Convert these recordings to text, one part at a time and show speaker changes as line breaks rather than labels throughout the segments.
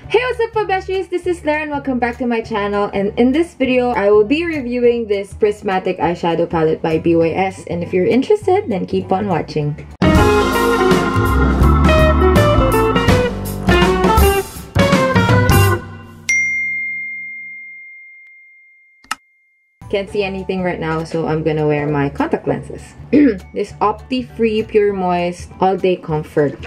Hey, what's up, Fabeshies? This is Claire and welcome back to my channel. And in this video, I will be reviewing this Prismatic Eyeshadow Palette by BYS. And if you're interested, then keep on watching. Can't see anything right now, so I'm gonna wear my contact lenses. This Opti-Free Pure Moist All Day Comfort.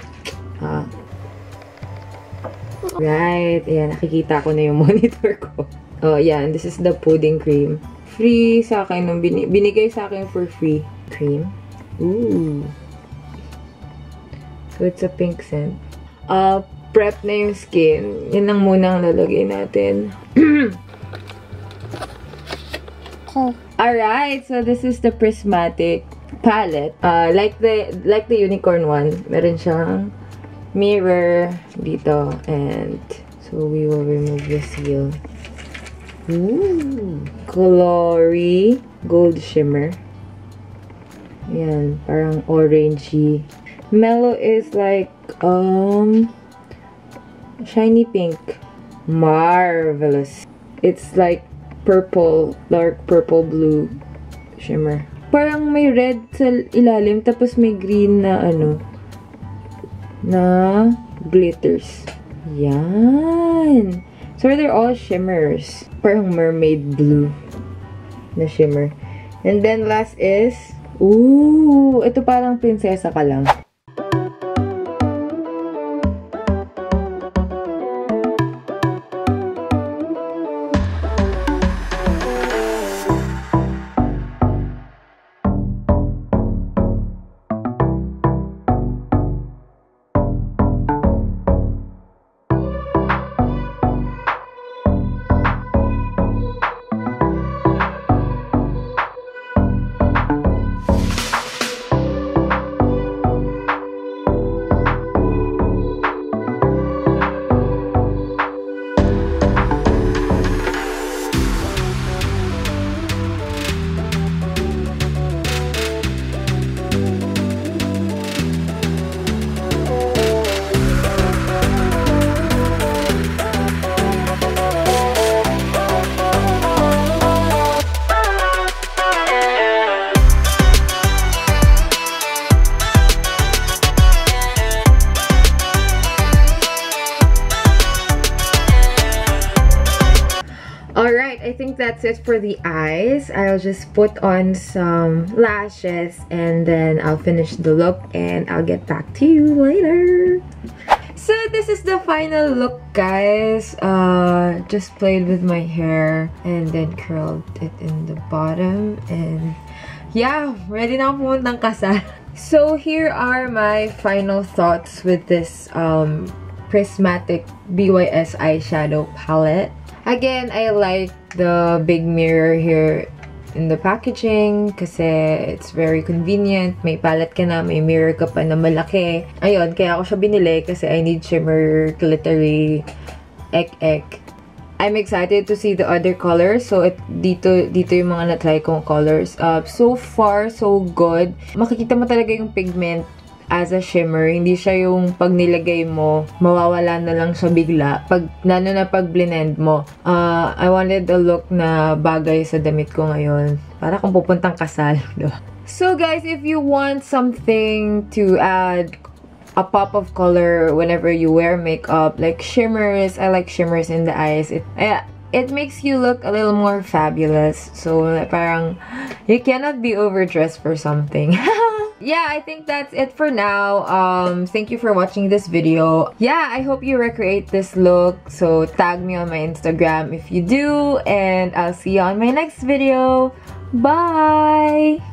Right, ayan, nakikita ko na yung monitor ko. Oh, yan, this is the pudding cream. Free sa akin, nung binigay sa akin for free. Cream. Ooh. So, it's a pink scent. Prep na yung skin. Yan lang muna ang lalagay natin. Alright, so this is the Prismatic palette. Like the unicorn one, meron siyang mirror dito, and so we will remove the seal. Ooh, glory gold shimmer. Yan, parang orangey. Mellow is like shiny pink. Marvelous. It's like purple, dark purple blue shimmer. Parang may red sa ilalim, tapos may green na ano, na glitters. Yan. So they're all shimmers. Parang mermaid blue na shimmer. And then last is, ooh, ito parang prinsesa ka lang. Alright, I think that's it for the eyes. I'll just put on some lashes and then I'll finish the look and I'll get back to you later. So this is the final look, guys. Just played with my hair and then curled it in the bottom, and yeah, ready na ako pumuntang kasal. So here are my final thoughts with this Prismatic BYS eyeshadow palette. Again, I like the big mirror here in the packaging kasi it's very convenient. May palette ka na, may mirror ka pa na malaki. Ayun, kaya ako siya binili kasi I need shimmer, glittery, ek-ek. I'm excited to see the other colors. So, dito yung mga na-try kong colors. So far, so good. Makikita mo talaga yung pigment as a shimmer. Hindi siya yung pag nilagay mo, mawawala na lang siya bigla. Lalo na pag blend mo. I wanted a look na bagay sa damit ko ngayon. Para kung pupuntang kasal. So guys, if you want something to add a pop of color whenever you wear makeup, like shimmers, I like shimmers in the eyes. It makes you look a little more fabulous. So parang you cannot be overdressed for something. Yeah, I think that's it for now. Thank you for watching this video. Yeah, I hope you recreate this look. So tag me on my Instagram if you do. And I'll see you on my next video. Bye!